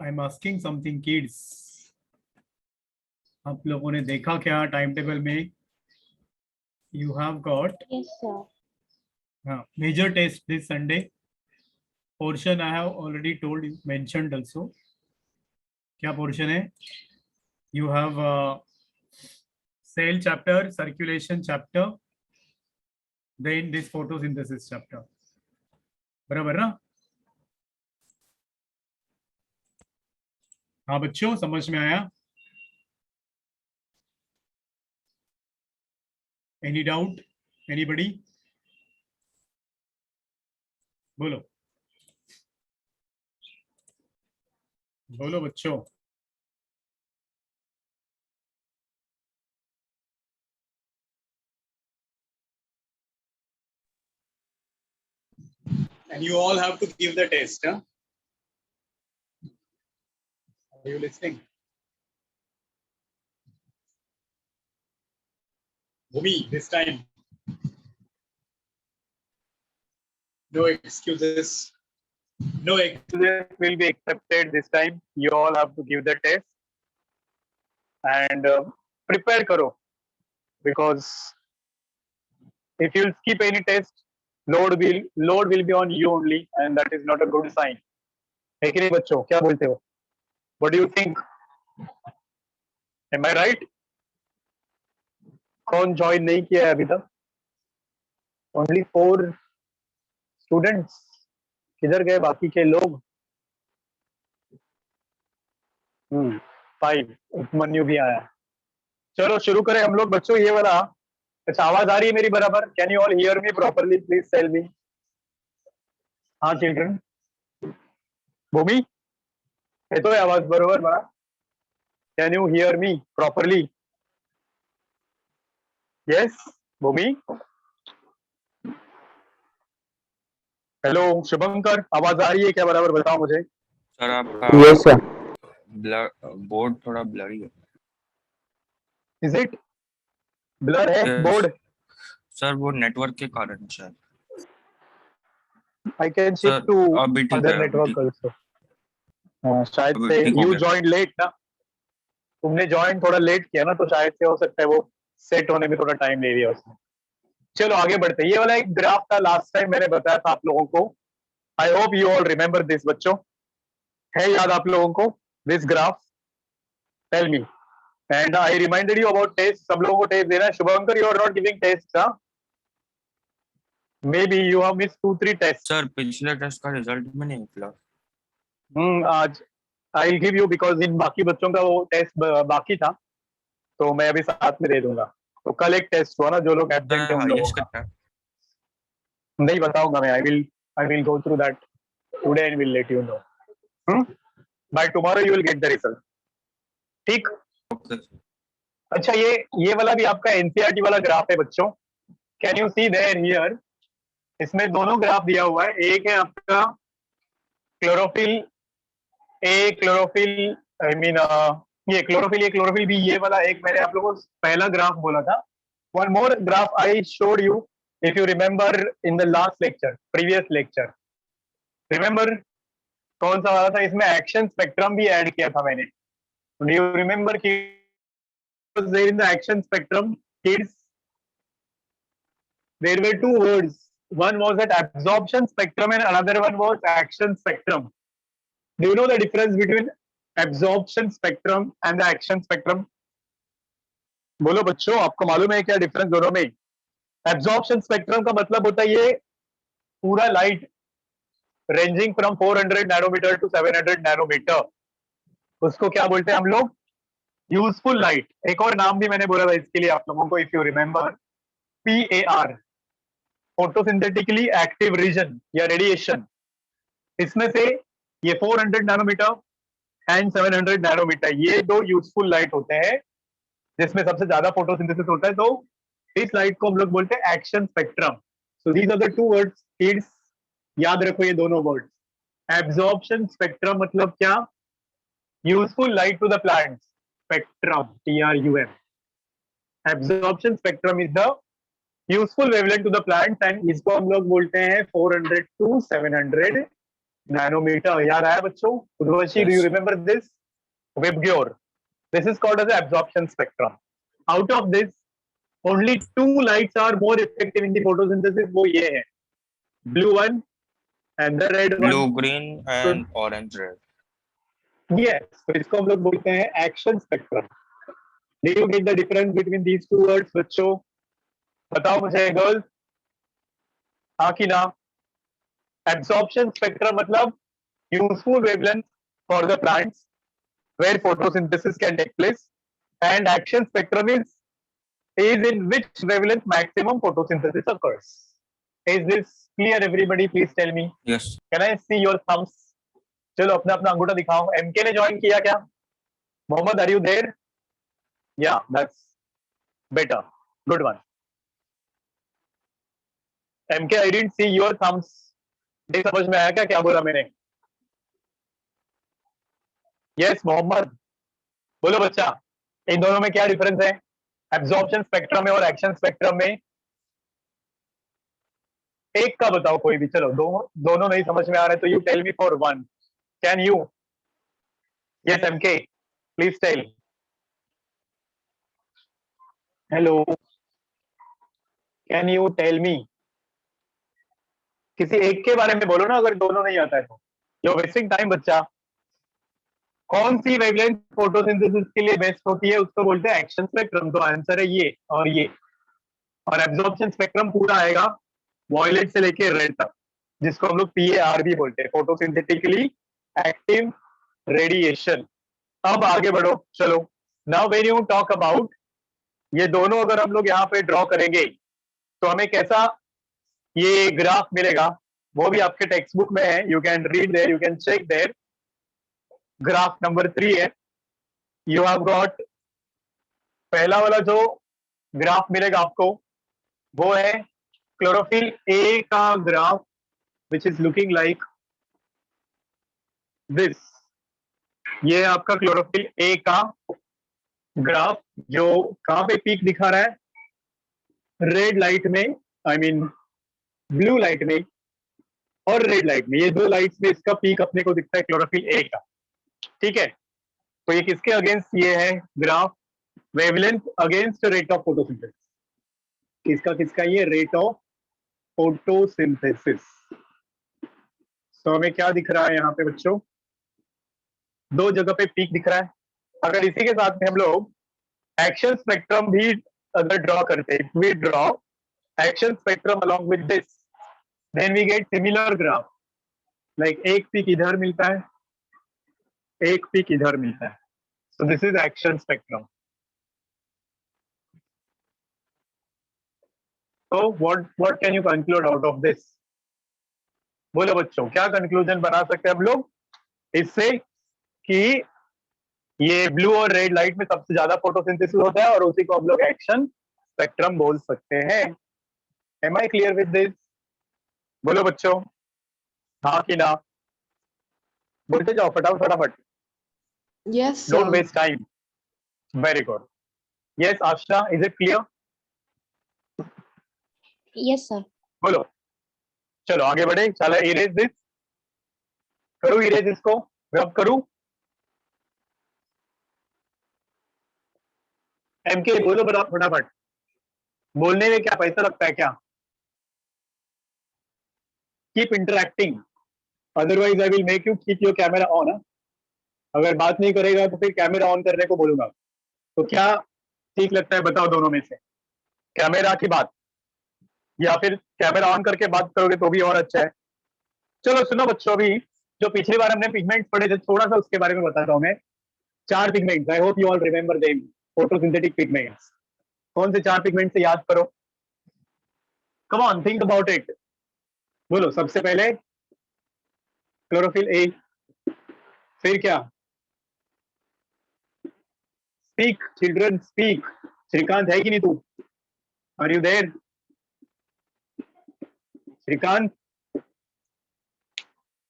I am asking something kids, आप लोगों ने देखा क्या टाइम टेबल में? You have got Yes, sir. Major test this Sunday. Portion I have already told, mentioned also. क्या portion है? You have cell chapter, circulation chapter, then this photosynthesis chapter. बराबर ना? हाँ बच्चों, समझ में आया? Any doubt? एनीबडी? बोलो बोलो बच्चों. And you all have to give the test, huh? Are you listening? Bhumi, this time. No excuses. No excuses will be accepted this time. You all have to give the test. And prepare karo. Because if you skip any test, load will be on you only, and that is not a good sign. है कि नहीं बच्चों, क्या बोलते हो? What do you think? Am I right? कौन join नहीं किया है अभी तक? Only 4 students. किधर गए बाकी के लोग? 5. उपमन्यु भी आया. चलो शुरू करें हम लोग बच्चों. ये वाला अच्छा आवाज आ रही है मेरी बराबर? Can you all hear me properly? Please tell me. हाँ चिल्ड्रन. भूमि येतोय आवाज बरोबर मला? Can you hear me properly? Yes Bhumi. Hello Shubhankar, आवाज आ रही है क्या बराबर? बताओ मुझे. सर आपका यस सर. बोर्ड थोड़ा ब्लरी है. इज इट ब्लर है बोर्ड? सर वो नेटवर्क के कारण शायद. I can shift to other network also. शायद से यू जॉइन लेट ना, तुमने ज्वाइन थोड़ा लेट किया ना, तो शायद से हो सकता है वो सेट होने में थोड़ा टाइम ले लिया उसने. चलो आगे बढ़ते. ये वाला एक ग्राफ था, लास्ट टाइम मैंने बताया था आप लोगों को. I hope you all remember this बच्चों. है याद आप लोगों को this graph? Tell me. And I reminded you about test. सब लोगों को टेस्ट देना है. Shubhankar you are not giving test. Maybe you have missed 2-3 test. Sir पिछले टेस्ट का रिजल्ट में नहीं निकला. आज आई गिव यू बिकॉज इन बाकी बच्चों का वो टेस्ट बाकी था, तो मैं अभी साथ में दे दूंगा. तो कल एक टेस्ट हुआ ना, जो लोग एब्सेंट थे उन लोगों का. नहीं बताऊंगा मैं. I will go through that today and will let you know. By tomorrow you will get the result. ठीक. अच्छा ये वाला भी आपका एनसीईआरटी वाला ग्राफ है बच्चों. Can you see there here? इसमें दोनों ग्राफ दिया हुआ है. एक है आपका chlorophyll A, chlorophyll I mean ये क्लोरोफिल बी. ये वाला एक मैंने आप लोगों को पहला ग्राफ बोला था. One more graph I showed you if you remember in the last lecture, previous lecture. Remember कौन सा वाला था? इसमें एक्शन स्पेक्ट्रम भी ऐड किया था मैंने. डू यू रिमेम्बर कि there in the action spectrum kids there were 2 words. One was that absorption spectrum and another one was action spectrum. Do you know the difference between absorption spectrum and the action spectrum? बोलो बच्चों, आपको मालूम है क्या difference दोनों में? Absorption spectrum का मतलब होता है ये पूरा light ranging from 400 nanometer to 700 nanometer, उसको क्या बोलते हैं हम लोग? Useful light. एक और नाम भी मैंने बोला था इसके लिए आप लोगों को, if you remember, PAR, photosynthetically active region या रेडिएशन. इसमें से ये 400 नैनोमीटर एंड 700 नैनोमीटर, ये 2 यूजफुल लाइट होते हैं जिसमें सबसे ज्यादा फोटोसिंथेसिस होता है. तो इस लाइट को हम लोग बोलते हैं action spectrum. So these are the 2 words kids. याद रखो ये दोनों वर्ड्स. एब्जॉर्प्शन स्पेक्ट्रम मतलब क्या? Useful light to the plant. Spectrum TRUM. Absorption spectrum is the useful wavelength to the plant and इसको हम लोग बोलते हैं 400 to 700 नैनोमीटर याद आया बच्चों? Urvashi, do you Yes. Remember this? VIBGYOR. This is called as the absorption spectrum. Out of this, only two lights are more effective in the photosynthesis. वो ये है, blue one and the red one. Blue, green, So and orange, red. yes, तो इसको हम लोग बोलते हैं action spectrum. Did you get the difference between these two words, बच्चों? बताओ मुझे गर्ल्स, हाँ कि ना? Absorption spectrum मतलब useful wavelength for the plants where photosynthesis can take place, and action spectrum is in which wavelength maximum photosynthesis occurs. Is this clear, everybody? Please tell me. Yes. Can I see your thumbs? चलो अपना अपना अंगूठा दिखाओ. MK ने join किया क्या? Mohammad, are you there? Yeah, that's better. Good one. MK, I didn't see your thumbs. नहीं समझ में आया क्या क्या बोला मैंने? Yes, मोहम्मद, बोलो बच्चा. इन दोनों में क्या डिफरेंस है? एब्जॉर्प्शन स्पेक्ट्रम में और एक्शन स्पेक्ट्रम में एक का बताओ कोई भी. चलो दोनों नहीं समझ में आ रहे तो you tell me for one. Can you? Yes MK, please tell. Hello, can you tell me? किसी एक के बारे में बोलो ना अगर दोनों नहीं आता है तो. यू वेस्टिंग टाइम बच्चा. कौन सी वेवलेंथ फोटोसिंथेसिस के लिए बेस्ट होती है उसको बोलते हैं एक्शन स्पेक्ट्रम. तो आंसर है ये और ये. और एब्जॉर्प्शन स्पेक्ट्रम पूरा आएगा वॉयलेट से लेके रेड तक, जिसको हम लोग PAR भी बोलते हैं, फोटोसिंथेटिकली एक्टिव रेडिएशन. अब आगे बढ़ो, चलो. Now when you talk about ये दोनों अगर हम लोग यहाँ पे ड्रॉ करेंगे तो हमें कैसा ये ग्राफ मिलेगा, वो भी आपके टेक्स्ट बुक में है. You can read there, you can check there. Graph number 3 है. यू हैव गॉट पहला वाला जो ग्राफ मिलेगा आपको वो है क्लोरोफिल ए का graph, which is looking like this. ये आपका क्लोरोफिल ए का ग्राफ जो कहां पे पीक दिखा रहा है? रेड लाइट में, आई मीन ब्लू लाइट में और रेड लाइट में. ये दो लाइट्स में इसका पीक अपने को दिखता है क्लोरोफिल ए का. ठीक है, तो ये किसके अगेंस्ट ये है graph? Wavelength against rate of photosynthesis. किसका किसका? ये रेट ऑफ फोटोसिंथेसिस. तो हमें क्या दिख रहा है यहाँ पे बच्चों? दो जगह पे पीक दिख रहा है. अगर इसी के साथ में हम लोग एक्शन स्पेक्ट्रम भी अगर ड्रॉ करते हैं, we draw action spectrum along with this, then we get similar graph. Like एक पीक इधर मिलता है, एक पीक इधर मिलता है. So this is action spectrum. तो what can you conclude out of this? बोलो बच्चों, क्या कंक्लूजन बना सकते हैं हम लोग इससे कि ये ब्लू और रेड लाइट में सबसे ज्यादा फोटोसिंथेसिस होता है और उसी को हम लोग एक्शन स्पेक्ट्रम बोल सकते हैं. Am I clear with this? बोलो बच्चों, हाँ कि ना? बोलते जाओ फटाफट फटाफट. Yes, don't sir. Waste time. Very good. Yes Asha, is it clear? Yes, sir. बोलो. चलो आगे बढ़े. चलो इरेज दिस. करूँ इरेज इसको? रब करूँ? एमके बोलो बड़ा फटाफट. बोलने में क्या पैसा लगता है क्या? Keep interacting, otherwise I will make you keep your camera on. अगर बात नहीं करेगा तो फिर कैमरा ऑन करने को बोलूंगा. तो क्या ठीक लगता है बताओ दोनों में से? कैमरा की बात या फिर कैमरा ऑन करके बात करोगे तो भी और अच्छा है. चलो सुनो बच्चों, अभी जो पिछली बार हमने पिगमेंट्स पढ़े थे थोड़ा सा उसके बारे में बताता हूँ मैं. 4 pigments, I hope you all remember them. Photosynthetic pigments. कौन से 4 पिगमेंट से याद करो? Come on, think about it. बोलो. सबसे पहले क्लोरोफिल ए, फिर क्या? Speak children, speak. श्रीकांत है कि नहीं तू? Are you there? Shrikant,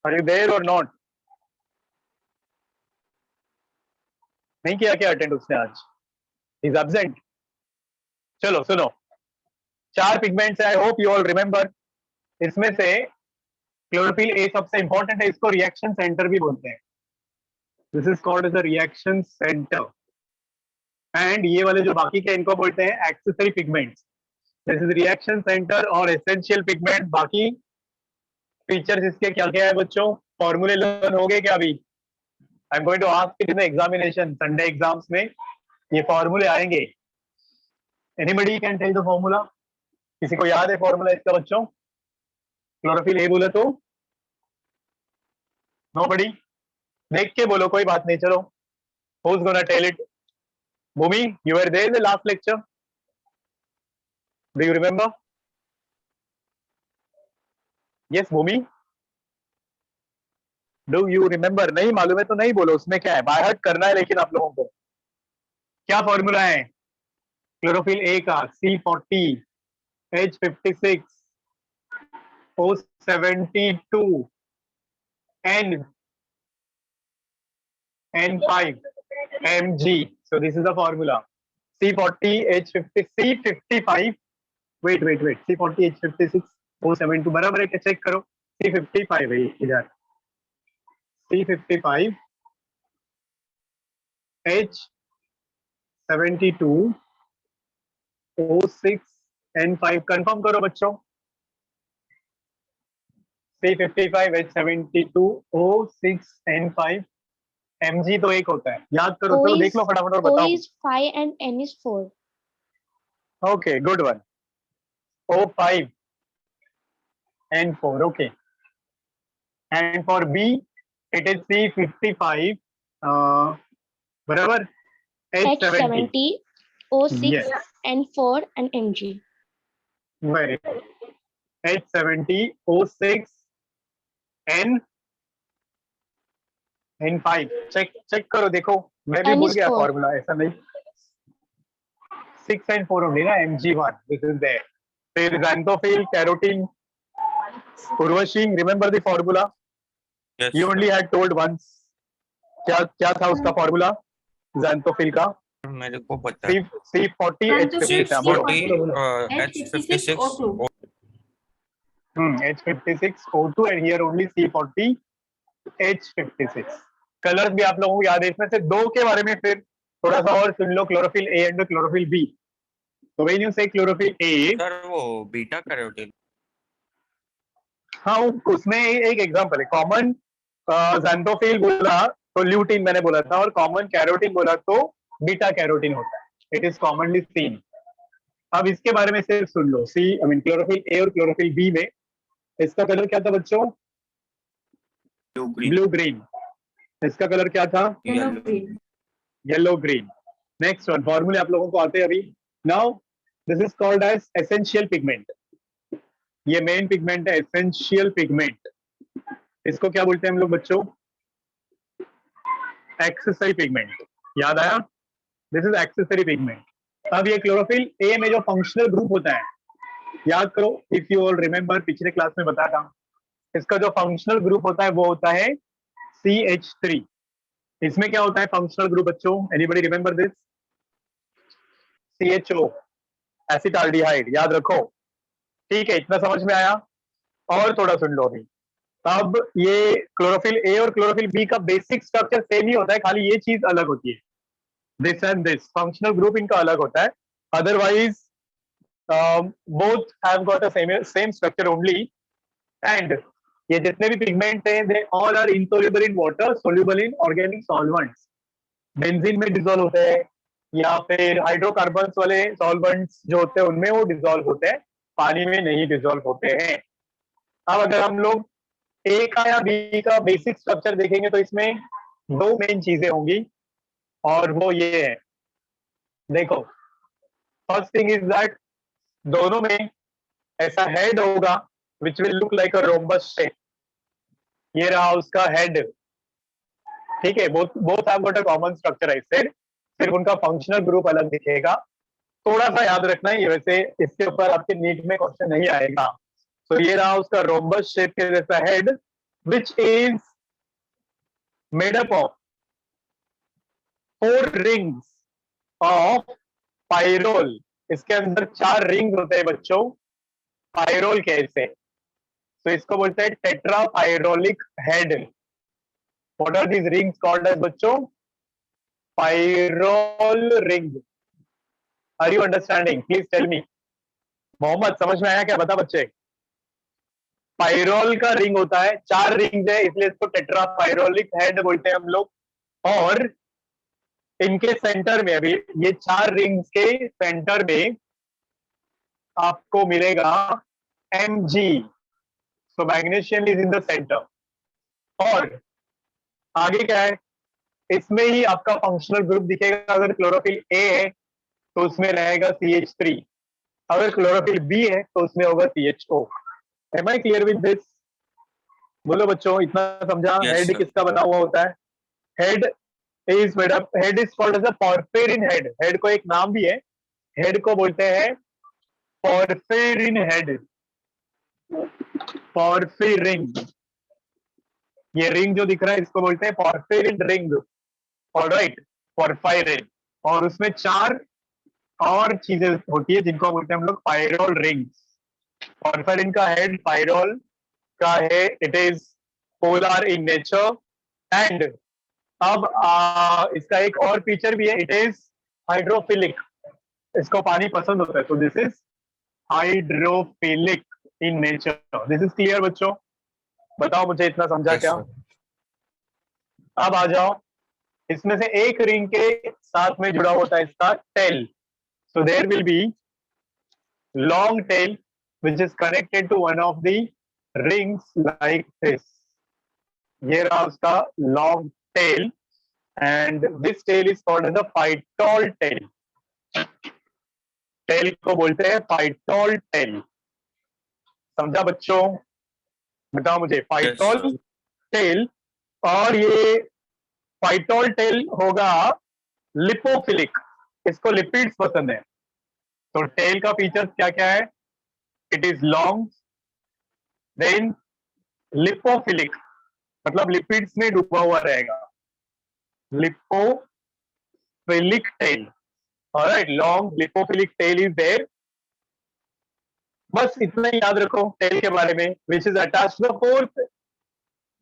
are you there और नॉट? नहीं किया क्या अटेंड उसने आज? Is absent. चलो सुनो, 4 pigments, I hope you all remember. इसमें से क्लोरोफिल ए सबसे इंपॉर्टेंट है, इसको रिएक्शन सेंटर भी बोलते हैं. This is called as a reaction centre. And ये वाले जो बाकी के इनको बोलते हैं accessory pigments. This is reaction centre और एसेंशियल पिगमेंट. बाकी फीचर्स इसके क्या क्या है बच्चों? फॉर्मूले लर्न हो गए क्या अभी? I am going to ask it in examination, Sunday exams में ये फॉर्मूले आएंगे. Anybody can tell the formula? किसी को याद है फॉर्मूला इसका बच्चों? क्लोरोफिल ए बोले तो नोबडी. देख के बोलो, कोई बात नहीं. चलो, who is gonna tell it? Bhumi, you were there in the last lecture. Do you remember? Yes Bhumi, do you remember? नहीं मालूम है तो नहीं बोलो, उसमें क्या है, बाय हार्ट करना है. लेकिन आप लोगों को क्या फॉर्मूला है क्लोरोफिल ए का? C40 H56 O72 N5 Mg. So this is the formula. C40 H50 C55. Wait. C40 H56 O72 बराबर है क्या? चेक करो. C55 है इधर. C55 H72 O6 N5. Confirm करो बच्चों. C55 H72 O6 N5 Mg तो एक होता है, याद करो. O चलो is देख लो फटाफट और O बताओ. is 5 and N is 4. Okay, good one. O5 and 4. Okay. And for B, it is C55. बराबर H70. H70, O6 Yes. and 4 and Mg. Very good. H70 O6 N5. Check करो, देखो मैं भी N भूल is गया 4. Formula. ऐसा नहीं. 6 and 4 only ना. Mg1. This is there. फिर xanthophyll, carotene, urvashi. Remember the formula? Yes. You only had told once. क्या था उसका फॉर्मूला xanthophyll का? मेरे को पता है. C40 H56. हाँ, बोलो. H56 H56 O2 and here only C40 H56. Colours भी आप लोगों को याद है. इसमें से दो के बारे में फिर थोड़ा सा और सुन लो. Chlorophyll A and chlorophyll B. तो when you say chlorophyll A, sir वो बीटा कैरोटीन. हाँ उसमें एक एग्जांपल है. कॉमन xanthophyll बोला तो ल्यूटीन मैंने बोला था, और कॉमन कैरोटीन बोला तो बीटा कैरोटीन होता है. It is commonly seen. अब इसके बारे में सिर्फ सुन लो. क्लोरोफिल ए और क्लोरोफिल बी में इसका कलर क्या था बच्चों? Blue green. इसका कलर क्या था? Yellow green. Next one. फॉर्मूले आप लोगों को आते हैं अभी. Now this is called as essential pigment. ये मेन पिगमेंट है, एसेंशियल पिगमेंट. इसको क्या बोलते हैं हम लोग बच्चों? Accessory pigment. याद आया? This is accessory pigment. अब ये क्लोरोफिल ए में जो फंक्शनल ग्रुप होता है, याद करो. इफ यू ऑल रिमेंबर, पिछले क्लास में बताया था, इसका जो फंक्शनल ग्रुप होता है वो होता है CH3. इसमें क्या होता है फंक्शनल ग्रुप बच्चों? Anybody remember this? CHO, acetaldehyde. याद रखो. ठीक है, इतना समझ में आया? और थोड़ा सुन लो अभी. अब ये क्लोरोफिल ए और क्लोरोफिल बी का बेसिक स्ट्रक्चर सेम ही होता है, खाली ये चीज अलग होती है. This and this functional group इनका अलग होता है. Otherwise both have got a same structure only. And ये जितने भी पिगमेंट हैं, they all are insoluble in water, soluble in organic solvents. Benzene में डिसॉल्व होते हैं, या फिर हाइड्रोकार्बन्स वाले सॉल्वेंट्स जो होते हैं उनमें वो डिसॉल्व होते हैं, पानी में नहीं डिसॉल्व होते हैं. अब अगर हम लोग ए का या बी का बेसिक स्ट्रक्चर देखेंगे तो इसमें दो मेन चीजें होंगी, और वो ये है. देखो, फर्स्ट थिंग इज दैट दोनों में ऐसा हेड होगा which will look like a rhombus shape. ये रहा उसका हेड. ठीक है, both have got a common structure. I said सिर्फ उनका फंक्शनल ग्रुप अलग दिखेगा. थोड़ा सा याद रखना है, ये वैसे इसके ऊपर आपके नीट में क्वेश्चन नहीं आएगा. तो ये रहा उसका रोम्बस शेप के जैसा head, which is made up of 4 rings of pyrrole. इसके अंदर 4 रिंग्स होते हैं बच्चों, पाइरोल के ऐसे. तो इसको बोलते हैं tetrapyrrolic head. What are these rings called as बच्चों? Pyrrole ring. Are you understanding? Please tell me. Mohammad समझ में आया क्या? बता बच्चे. पायरोल का रिंग होता है, 4 रिंग्स है, इसलिए इसको टेट्रापायरोलिक हेड बोलते हैं हम लोग. और इनके सेंटर में, अभी ये 4 रिंग्स के सेंटर में आपको मिलेगा Mg. So magnesium is in the centre. और आगे क्या है? इसमें ही आपका फंक्शनल ग्रुप दिखेगा. अगर क्लोरोफिल ए है तो उसमें रहेगा CH3. अगर क्लोरोफिल बी है तो उसमें होगा CHO. Am I clear with this? बोलो बच्चों, इतना समझा? Yes, head sir. किसका बना हुआ होता है? Head is made up, head is called as a porphyrin head. Head को एक नाम भी है, हेड को बोलते हैं पोर्फिरिन हेड. पोर्फिरिन, ये रिंग जो दिख रहा है इसको बोलते हैं पोर्फिरिन रिंग. ऑलराइट, पोर्फायरिन. और उसमें 4 और चीजें होती है जिनको बोलते हैं हम लोग पायरोल रिंग्स. पोर्फायरिन का हेड पायरोल का है, it is polar in nature. And अब इसका एक और फीचर भी है, इट इज हाइड्रोफिलिक. इसको पानी पसंद होता है, तो this is hydrophilic in nature. This is clear बच्चों? बताओ मुझे, इतना समझा Yes, क्या? sir. अब आ जाओ, इसमें से एक रिंग के साथ में जुड़ा होता है इसका tail. So there will be long tail which is connected to one of the rings like this. ये रहा उसका long tail and this tail is called as the phytol tail. tail को बोलते हैं phytol tail. समझा बच्चों? बताओ मुझे. phytol sir. tail. और ये phytol tail होगा लिपोफिलिक. इसको लिपिड्स पसंद है. तो टेल का फीचर्स क्या क्या है? It is long, then lipophilic, मतलब लिपिड्स में डूबा हुआ रहेगा. Lipophilic tail. Alright, long lipophilic tail is there. बस इतना ही याद रखो टेल के बारे में. Which is attached to the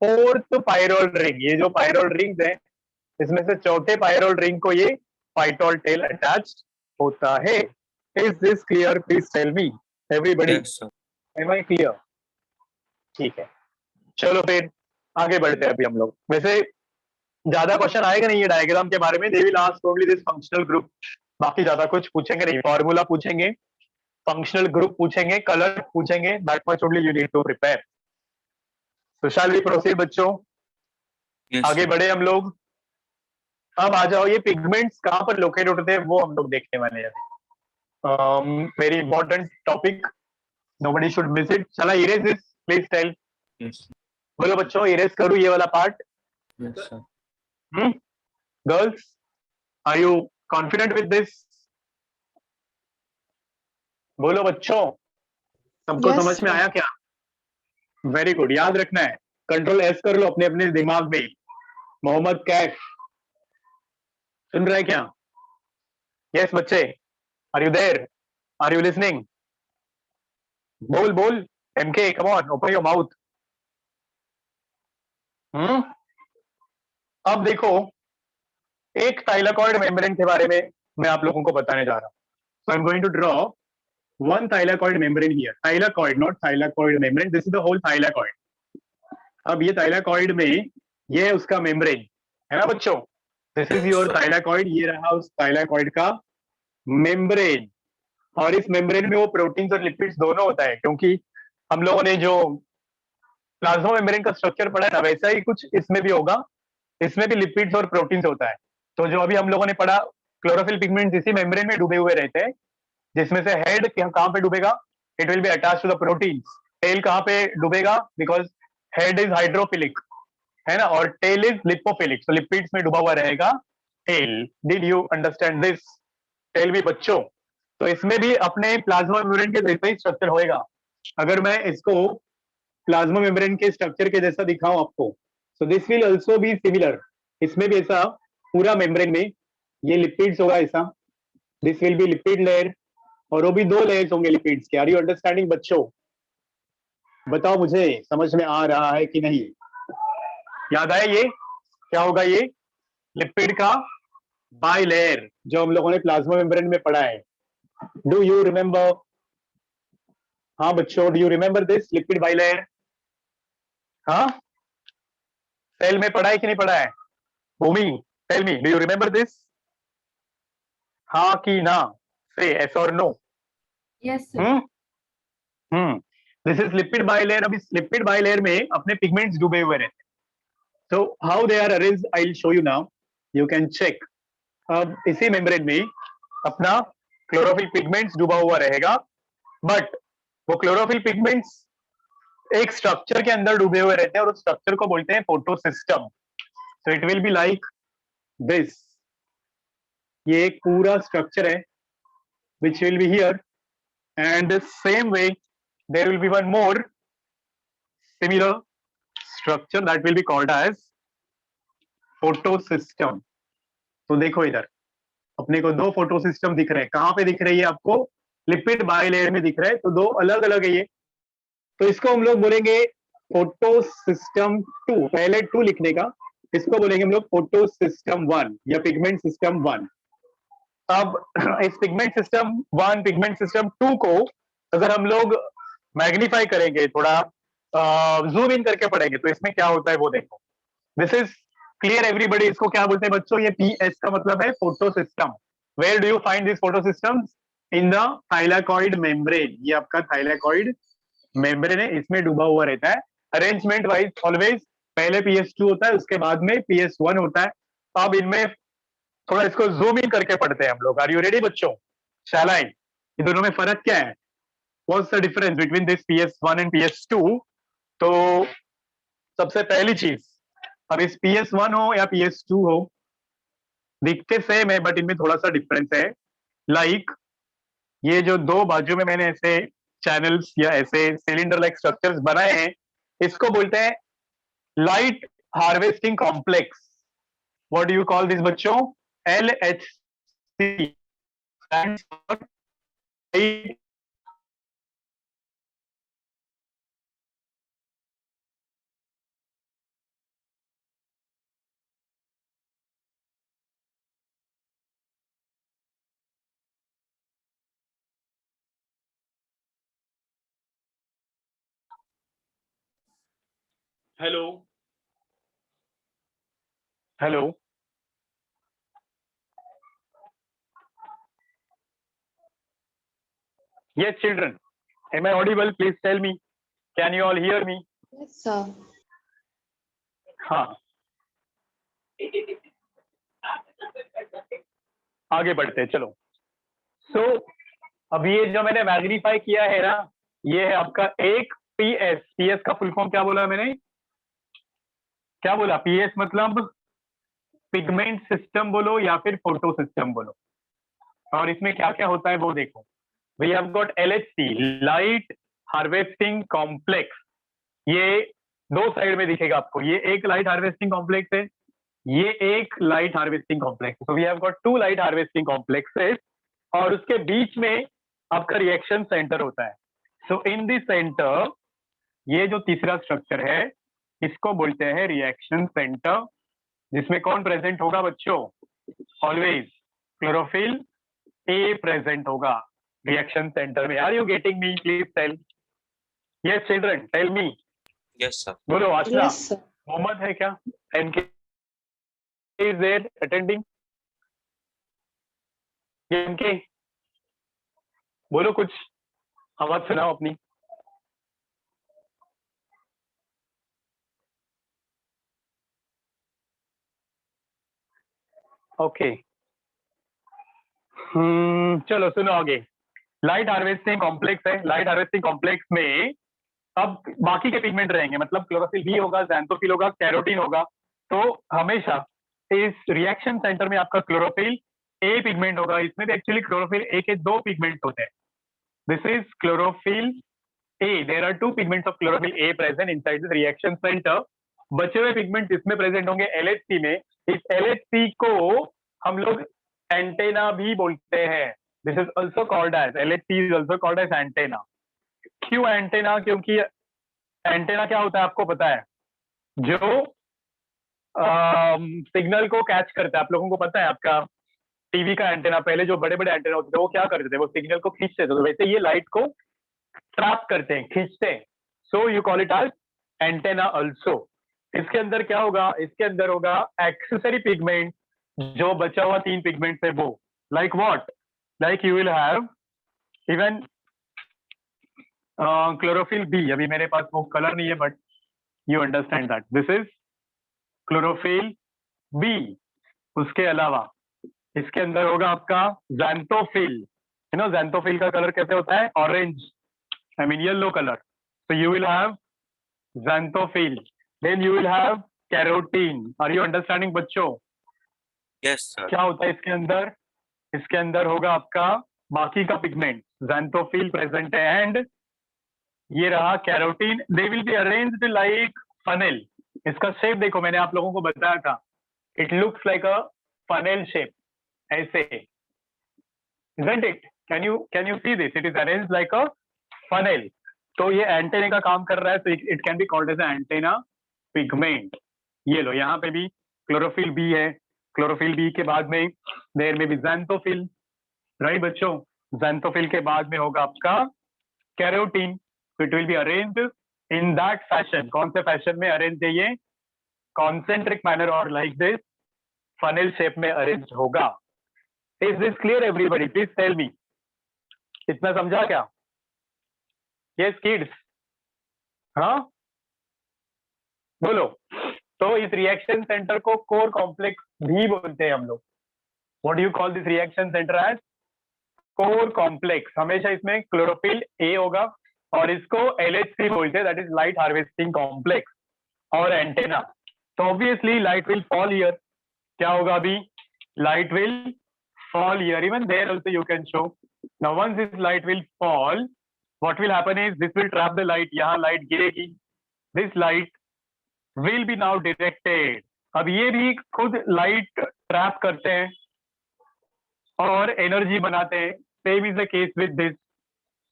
fourth pyrrole ring. ये जो पायरोल रिंग्स है इसमें से चौथे पायरोल रिंग को ये फाइटोल टेल अटैच्ड होता है. Is this clear? Please tell me everybody. Yes, sir. Am I clear? ठीक है, चलो फिर आगे बढ़ते हैं. अभी हम लोग, वैसे ज्यादा क्वेश्चन आएगा नहीं ये डायग्राम के बारे में. They will ask only this functional group. बाकी ज्यादा कुछ पूछेंगे नहीं. फॉर्मूला पूछेंगे, फंक्शनल ग्रुप पूछेंगे, कलर पूछेंगे. That much only you need to prepare. तो शैल वी प्रोसीड बच्चों? Yes, आगे sir. बढ़े हम लोग. अब आ जाओ, ये पिगमेंट्स कहाँ पर लोकेट होते हैं वो हम लोग देखने वाले हैं. Very important topic, nobody should miss it. चला erase this, please tell. Yes, sir. बोलो बच्चों, इरेज करूं ये वाला part? Yes, sir. Girls, are you confident with this? बोलो बच्चों, सबको Yes, समझ में sir. आया क्या? Very good. याद रखना है, कंट्रोल एस कर लो अपने अपने दिमाग में. मोहम्मद कैफ सुन रहे हैं क्या? यस बच्चे, are you there? Are you listening? बोल बोल. MK, come on, open your mouth. अब देखो, एक थाइलाकॉइड मेम्ब्रेन के बारे में मैं आप लोगों को बताने जा रहा हूं. So I am going to draw one thylakoid membrane here. Thylakoid, not thylakoid membrane. This is the whole thylakoid. अब ये थाइलाकॉइड में ये है उसका मेम्ब्रेन, है ना बच्चों? This is your thylakoid. ये रहा उस थाइलाकॉइड का मेम्ब्रेन. और इस मेम्ब्रेन में वो प्रोटीन्स और लिपिड्स दोनों होता है, क्योंकि हम लोगों ने जो प्लाज्मा मेम्ब्रेन का स्ट्रक्चर पढ़ा है ना, वैसा ही कुछ इसमें भी होगा. इसमें भी लिपिड्स और प्रोटीन्स होता है. तो जो अभी हम लोगों ने पढ़ा, क्लोरोफिल पिगमेंट्स इसी मेम्ब्रेन में डूबे हुए रहते हैं, जिसमें से हेड कहाँ पे डूबेगा? It will be attached to the proteins. Tail कहाँ पे डूबेगा? बिकॉज हेड इज हाइड्रोफिलिक, है ना, और टेल इज लिपोफिलिक. तो लिपिड्स में डूबा हुआ रहेगा tail. Did you understand this? Tell me बच्चों. तो इसमें भी अपने प्लाज्मा मेम्ब्रेन के जैसा ही स्ट्रक्चर होएगा. अगर मैं इसको प्लाज्मा मेम्ब्रेन के स्ट्रक्चर के जैसा दिखाऊं आपको, so this will also be similar. इसमें भी ऐसा पूरा मेम्ब्रेन में ये लिपिड्स होगा ऐसा. This will be lipid layer, और वो भी 2 लेयर्स होंगे लिपिड्स के. आर यू अंडरस्टैंडिंग बच्चों? बताओ मुझे समझ में आ रहा है कि नहीं? याद आया ये क्या होगा? ये लिपिड का बाइलेयर जो हम लोगों ने प्लाज्मा मेम्ब्रेन में पढ़ा है. Do you remember? हाँ बच्चों, do you remember this lipid bilayer? हाँ, सेल में पढ़ा है कि नहीं पढ़ा है? Bhoomi, tell me, do you remember this? हाँ कि ना? से यस और no. Yes, sir. This is lipid bilayer. अब इस लिपिड बाइलेयर में अपने पिगमेंट्स डूबे हुए रहते हैं. So how they are arranged I will show you now. You can check. अब इसी मेम्ब्रेन में अपना क्लोरोफिल पिगमेंट्स डूबा हुआ रहेगा, बट वो क्लोरोफिल पिगमेंट्स एक स्ट्रक्चर के अंदर डूबे हुए रहते हैं और उस स्ट्रक्चर को बोलते हैं photosystem. So it will be like this. ये एक पूरा स्ट्रक्चर है which will be here, and the same way there will be one more similar structure that will be called as photosystem. तो देखो इधर अपने को दो फोटो सिस्टम दिख रहे हैं. कहां पे दिख रही है आपको? लिपिड बाइलेयर में दिख रहा है. तो दो अलग अलग है ये. तो इसको हम लोग बोलेंगे फोटो सिस्टम 2. पहले 2 लिखने का, इसको बोलेंगे हम लोग फोटो सिस्टम 1 या पिगमेंट सिस्टम 1. अब इस पिगमेंट सिस्टम 1 पिगमेंट सिस्टम 2 को अगर हम लोग मैग्नीफाई करेंगे, थोड़ा जूम इन करके पढ़ेंगे, तो इसमें क्या होता है वो देखो. This is clear everybody? इसको क्या बोलते हैं बच्चों? ये PS का मतलब है photo system. Where do you find this photo systems? In the thylakoid membrane. ये आपका थाइलाकॉइड मेम्ब्रेन है, इसमें डूबा हुआ रहता है. अरेंजमेंट वाइज ऑलवेज पहले PS2 होता है, उसके बाद में PS1 होता है. अब इनमें थोड़ा इसको जूम इन करके पढ़ते हैं हम लोग. आर यू रेडी बच्चों? शैल आई? इन दोनों में फर्क क्या है? What's the difference between this PS1 and PS2? तो सबसे पहली चीज, अब इस PS1 हो या PS2 हो, दिखते सेम है बट इनमें थोड़ा सा डिफरेंस है. लाइक ये जो दो बाजू में मैंने ऐसे चैनल्स या ऐसे सिलेंडर लाइक स्ट्रक्चर्स बनाए हैं, इसको बोलते हैं light harvesting complex. What do you call this बच्चों? LHC stands for light hello hello yes children, am I audible? Please tell me, can you all hear me? Yes, sir. हाँ, आगे बढ़ते हैं चलो. सो अब ये जो मैंने मैग्नीफाई किया है ना, ये है आपका एक PS. PS का फुल फॉर्म क्या बोला मैंने? क्या बोला? PS मतलब पिगमेंट सिस्टम बोलो या फिर फोटो सिस्टम बोलो. और इसमें क्या क्या होता है वो देखो. We have got LHC, light harvesting complex. ये दो साइड में दिखेगा आपको. ये एक लाइट हार्वेस्टिंग कॉम्प्लेक्स है, ये एक light harvesting complex. So we have got 2 light harvesting complexes, और उसके बीच में आपका रिएक्शन सेंटर होता है. सो इन दिस सेंटर, ये जो तीसरा स्ट्रक्चर है, इसको बोलते हैं रिएक्शन सेंटर, जिसमें कौन प्रेजेंट होगा बच्चों? ऑलवेज क्लोरोफिल A प्रेजेंट होगा रिएक्शन सेंटर में. Are you getting me? Please tell. Yes children, tell me. Yes, sir. बोलो. आशना, Yes, sir. मोहम्मद है क्या? NK is there attending? NK बोलो, कुछ आवाज सुनाओ अपनी. ओके. चलो सुनो आगे. लाइट हार्वेस्टिंग कॉम्प्लेक्स है. लाइट हार्वेस्टिंग कॉम्प्लेक्स में अब बाकी के पिगमेंट रहेंगे, मतलब क्लोरोफिल बी होगा, ज़ैंथोफिल होगा, कैरोटीन होगा. तो हमेशा इस रिएक्शन सेंटर में आपका क्लोरोफिल ए पिगमेंट होगा. इसमें भी एक्चुअली क्लोरोफिल ए के दो पिगमेंट होते हैं. This is chlorophyll A. There are 2 pigments of chlorophyll A present inside this reaction centre. बचे हुए पिगमेंट इसमें प्रेजेंट होंगे LHC में. इस LHC को हम लोग एंटेना भी बोलते हैं. This is also called as LHC is also called as antenna. क्यों एंटेना? क्योंकि एंटेना क्या होता है आपको पता है, जो सिग्नल को कैच करता है। आप लोगों को पता है, आपका टीवी का एंटेना, पहले जो बड़े बड़े एंटेना होते थे वो क्या करते थे, वो सिग्नल को खींचते थे, तो वैसे ये लाइट को ट्रैप करते हैं, खींचते हैं। So you call it as antenna also. इसके अंदर क्या होगा, इसके अंदर होगा एक्सेसरी पिगमेंट, जो बचा हुआ 3 पिगमेंट है वो, like what, like you will have even chlorophyll B. अभी मेरे पास वो कलर नहीं है, but you understand that this is chlorophyll B. उसके अलावा इसके अंदर होगा आपका ज़ैंथोफिल। यू नो ज़ैंथोफिल का कलर कैसे होता है, orange, I mean yellow colour. So you will have xanthophyll. Then you will have carotene. Are you understanding बच्चों? Yes, sir. क्या होता है इसके अंदर, इसके अंदर होगा आपका बाकी का पिगमेंट, xanthophyll प्रेजेंट है, एंड ये रहा carotene. They will be arranged like funnel. इसका शेप देखो, मैंने आप लोगों को बताया था, it looks like a funnel shape, ऐसे, isn't it? Can you see this? It is arranged like a funnel. तो ये एंटेना का काम कर रहा है, तो it can be called as antenna pigment. ये लो, यहाँ पे भी क्लोरोफिल बी है, क्लोरोफिल बी के बाद में देयर में भी ज़ैंथोफिल, राइट बच्चों? ज़ैंथोफिल के बाद में होगा आपका carotene. It will be arranged in that fashion. कौन से फैशन में अरेंज है ये? कॉन्सेंट्रिक मैनर और लाइक दिस, फनेल शेप में अरेंज होगा। Is this clear everybody? Please tell me, इतना समझा क्या? यस किड्स, हाँ बोलो। तो इस रिएक्शन सेंटर को कोर कॉम्प्लेक्स भी बोलते हैं हम लोग। What do you call this reaction centre as? Core complex. हमेशा इसमें क्लोरोफिल ए होगा और इसको LH3 बोलते हैं, that is light harvesting complex और एंटेना। तो obviously light will fall here. क्या होगा अभी? Light will fall here, even there also you can show. Now once this light will fall, what will happen is this will trap the light. यहाँ light गिरेगी, this light will be now directed. अब ये भी खुद light trap करते हैं और energy बनाते हैं। Same is the case with this,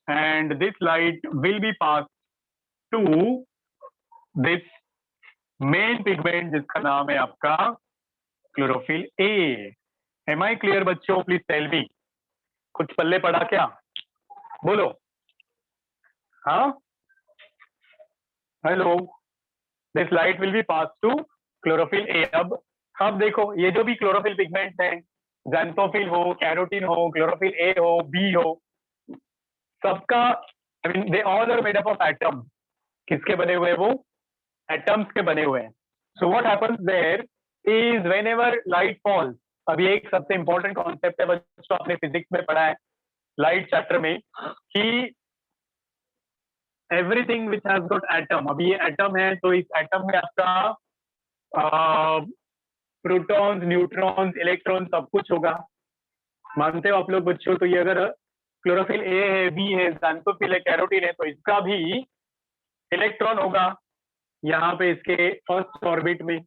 and this light will be passed to this main pigment जिसका नाम है आपका chlorophyll A. Am I clear बच्चों? प्लीज टेल मी, कुछ पल्ले पड़ा क्या? बोलो, हाँ, hello. This light will be pass to chlorophyll A. अब देखो, ये जो भी क्लोरोफिल पिगमेंट है, ज़ैंथोफिल हो, कैरोटीन हो, क्लोरोफिल ए हो, बी हो, सबका I mean they all are made up of atom. किसके बने हुए? वो एटम्स के बने हुए हैं। So what happens there is whenever light falls. अब ये एक सबसे इंपॉर्टेंट कॉन्सेप्ट है बच्चों, आपने फिजिक्स में पढ़ा है लाइट चैप्टर में, कि everything which has got atom. अब ये एटम है, तो इस एटम में आपका प्रोटॉन्स, न्यूट्रॉन्स, इलेक्ट्रॉन सब कुछ होगा। मानते हो आप लोग बच्चों? तो ये अगर क्लोरोफिल ए है, बी है, ज़ैंथोफिल है, कैरोटीन है, तो इसका भी इलेक्ट्रॉन होगा यहाँ पे इसके फर्स्ट ऑर्बिट में।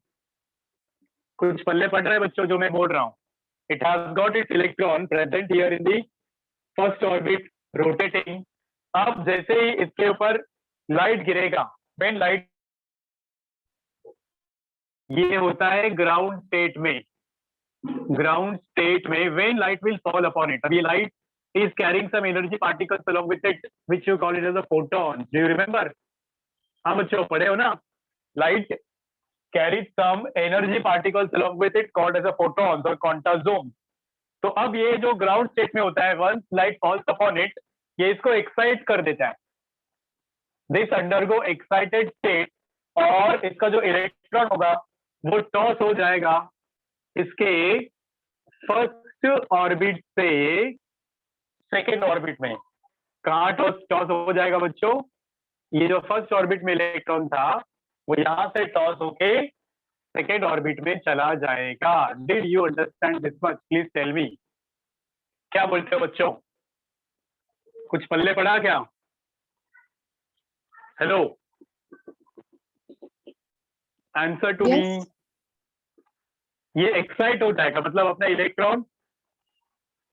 कुछ पल्ले पड़ रहा है बच्चों जो मैं बोल रहा हूँ? It has got its electron present here in the first orbit rotating. अब जैसे ही इसके ऊपर लाइट गिरेगा, व्हेन लाइट, ये होता है ग्राउंड स्टेट में, ग्राउंड स्टेट में when light will fall upon it. अब ये light is carrying some energy particles along with it which you call it as a photon. Do you remember? हाँ बच्चों, पढ़े हो ना? Light carries some energy particles along with it called as a photons or quantasome. तो अब ये जो ground state में होता है, once light falls upon it, ये इसको एक्साइट कर देता है। This undergo excited state, और इसका जो इलेक्ट्रॉन होगा वो टॉस हो जाएगा इसके फर्स्ट ऑर्बिट से सेकेंड ऑर्बिट में। कहाँ टॉस हो जाएगा बच्चों? ये जो फर्स्ट ऑर्बिट में इलेक्ट्रॉन था वो यहाँ से टॉस होके सेकेंड ऑर्बिट में चला जाएगा। Did you understand this much? Please tell me, क्या बोलते हो बच्चों? कुछ पल्ले पड़ा क्या? Hello, answer to me. ये एक्साइट होता है का मतलब अपना इलेक्ट्रॉन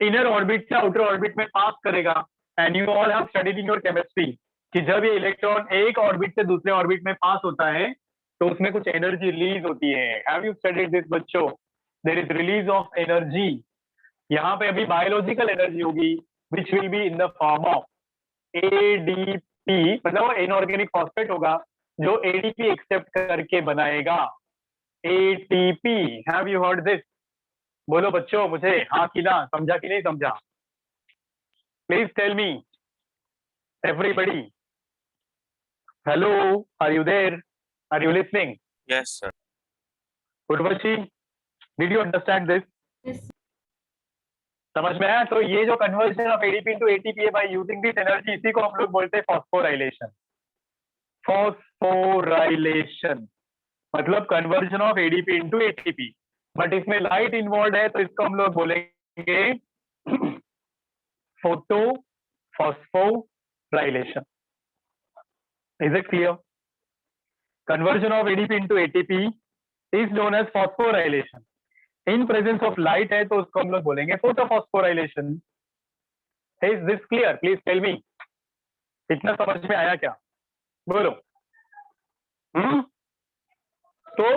इनर ऑर्बिट से आउटर ऑर्बिट में पास करेगा, and you all have studied in your chemistry कि जब ये इलेक्ट्रॉन एक ऑर्बिट से दूसरे ऑर्बिट में पास होता है तो उसमें कुछ एनर्जी रिलीज होती है. हैव यू स्टडीड दिस बच्चों? There is release of energy. यहाँ पे अभी बायोलॉजिकल एनर्जी होगी which will be in the form of ADP, मतलब इनऑर्गेनिक फॉस्फेट होगा जो एडीपी एक्सेप्ट करके बनाएगा. ATP. Have you heard this? बोलो बच्चों मुझे हाँ कि ना, समझा कि नहीं समझा? Please tell me everybody. Hello, are you there? Are you listening? Yes, sir. Urvashi, did you understand this? Yes. समझ में आया? तो ये जो conversion of ADP into ATP है बाय यूजिंग दिस एनर्जी, इसी को हम लोग बोलते हैं फॉस्फोराइलेशन. फॉस्फोराइलेशन मतलब conversion of ADP into ATP. But इसमें लाइट इन्वॉल्व है तो इसको हम लोग बोलेंगे photo phosphorylation. Is it clear? Conversion of ADP into ATP is known as phosphorylation. In presence of light है तो उसको हम लोग बोलेंगे photophosphorylation. Is this clear? Please tell me. इतना समझ में आया क्या? बोलो. तो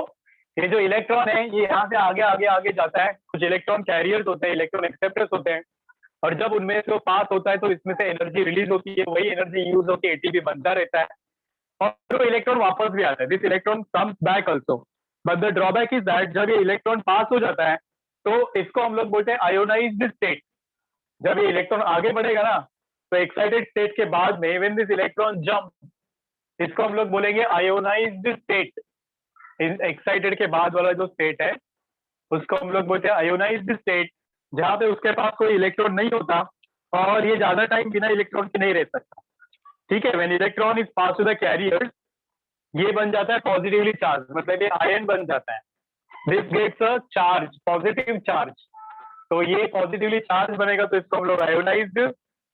ये जो इलेक्ट्रॉन है ये यहाँ से आगे आगे आगे जाता है. कुछ इलेक्ट्रॉन कैरियर्स होते हैं, इलेक्ट्रॉन एक्सेप्टर्स होते हैं, और जब उनमें से वो पास होता है तो इसमें से एनर्जी रिलीज होती है. वही एनर्जी यूज होकर एटीपी बनता रहता है और वो इलेक्ट्रॉन वापस भी आता है. This electron comes back also. But the drawback is that जब ये इलेक्ट्रॉन पास हो जाता है तो इसको हम लोग बोलते हैं आयोनाइज्ड स्टेट. जब ये इलेक्ट्रॉन आगे बढ़ेगा ना तो एक्साइटेड स्टेट के बाद में व्हेन दिस इलेक्ट्रॉन जंप, इसको हम लोग बोलेंगे आयोनाइज्ड स्टेट. एक्साइटेड के बाद वाला जो स्टेट है उसको हम लोग बोलते हैं आयोनाइज्ड स्टेट, जहां पे उसके पास कोई इलेक्ट्रॉन नहीं होता और ये ज्यादा टाइम बिना इलेक्ट्रॉन के नहीं रह सकता. ठीक है. When electron is pass to the carriers, ये बन जाता है पॉजिटिवली चार्ज, मतलब ये आयन बन जाता है. This gets a charge, positive charge. तो ये पॉजिटिवली चार्ज बनेगा तो इसको हम लोग आयोनाइज्ड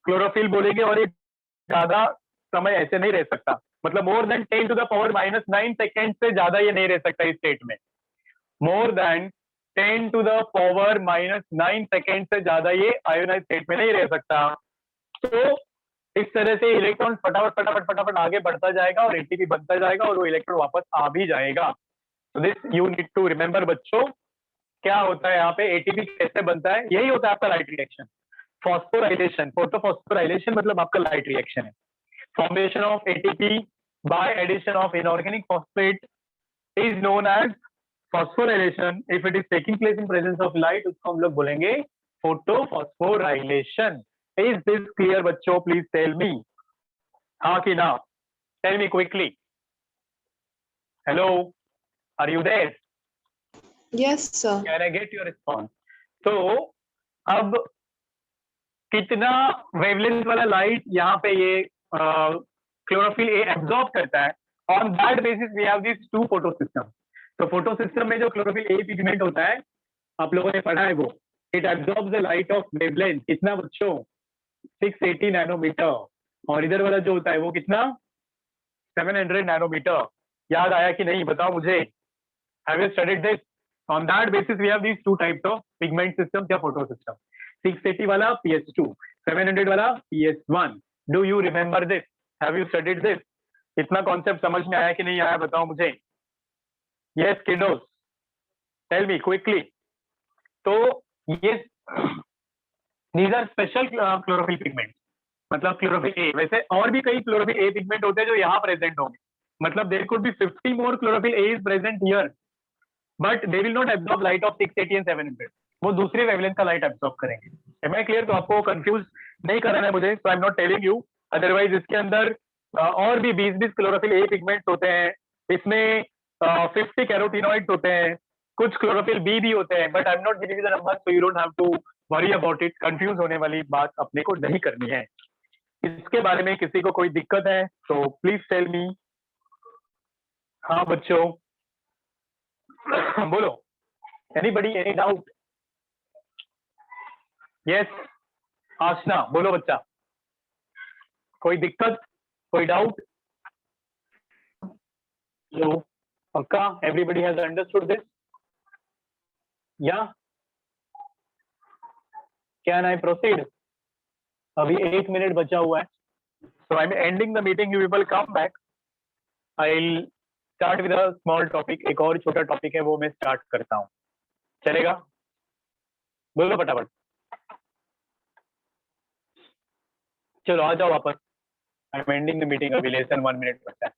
क्लोरोफिल बोलेंगे. और ये ज्यादा समय ऐसे नहीं रह सकता, मतलब more than 10 to the power -9 second से ज्यादा ये नहीं रह सकता इस स्टेट में. More than 10 to the power -9 second से ज्यादा ये आयोनाइज स्टेट में नहीं रह सकता. तो इस तरह से इलेक्ट्रॉन फटाफट फटाफट फटाफट आगे बढ़ता जाएगा और एटीपी बनता जाएगा और वो इलेक्ट्रॉन वापस आ भी जाएगा. तो this you need to remember बच्चों. क्या होता है यहाँ पे, एटीपी कैसे बनता है? यही होता है आपका लाइट रिएक्शन, फॉस्फोराइलेशन. फोटोफॉस्फोराइलेशन मतलब आपका लाइट रिएक्शन है. Formation of ATP by addition of inorganic phosphate is known as phosphorylation. If it is taking place in presence of light उसको हम लोग बोलेंगे फोटोफॉस्फोराइलेशन. इज दिस क्लियर बच्चों? Please tell me हाँ कि ना. Tell me quickly. Hello, are you there? Yes, sir. Can I get your response? तो अब कितना वेवलेंथ वाला लाइट यहाँ पे ये क्लोरोफिल ए एब्जॉर्ब करता है, on that basis we have this two photo system. तो फोटो सिस्टम में जो क्लोरोफिल ए पिगमेंट होता है आप लोगों ने पढ़ा है वो, it absorbs the light of wavelength. कितना बच्चों? 680 नैनोमीटर. और इधर वाला जो होता है वो कितना? 700 नैनोमीटर. याद आया कि नहीं बताओ मुझे? Have you studied this? On that basis, we have these two types of pigment systems या photo system. 680 वाला PS2, 700 वाला PS1. Do you remember this? Have you studied this? इतना कॉन्सेप्ट समझ में आया कि नहीं आया बताओ मुझे? Yes, kiddos. Tell me quickly. तो ये these are special chlorophyll pigments. मतलब क्लोरोफिल ए. वैसे और भी कई क्लोरोफिल ए पिगमेंट होते हैं जो यहाँ प्रेजेंट होंगे. मतलब there could be 50 more chlorophyll A is present here. But they will not absorb light of 680 and 700. वो दूसरी वेवलेंथ का लाइट एब्जॉर्ब करेंगे. Am I clear? तो आपको कंफ्यूज नहीं कराना है मुझे, so I am not telling you. Otherwise इसके अंदर और भी 20 क्लोरोफिल ए पिगमेंट्स होते हैं. इसमें 50 कैरोटिनॉइड्स होते हैं, कुछ क्लोरोफिल बी भी होते हैं. But I am not giving the number, so you don't have to worry about it. Confuse होने वाली बात अपने को नहीं करनी है. इसके बारे में किसी को कोई दिक्कत है तो प्लीज टेल मी. हाँ बच्चों बोलो. Anybody, any doubt? यस आशना, बोलो बच्चा. कोई दिक्कत, कोई डाउट? लो पक्का एवरीबडी हैज अंडरस्टूड दिस? या कैन आई प्रोसीड? अभी 1 मिनट बचा हुआ है. So I'm ending the meeting. You people come back. I'll start with a small topic. एक और छोटा टॉपिक है वो मैं स्टार्ट करता हूँ. चलेगा? बोलो फटाफट. चलो आ जाओ वापस. I'm ending the meeting. अभी less than 1 minute बचा है.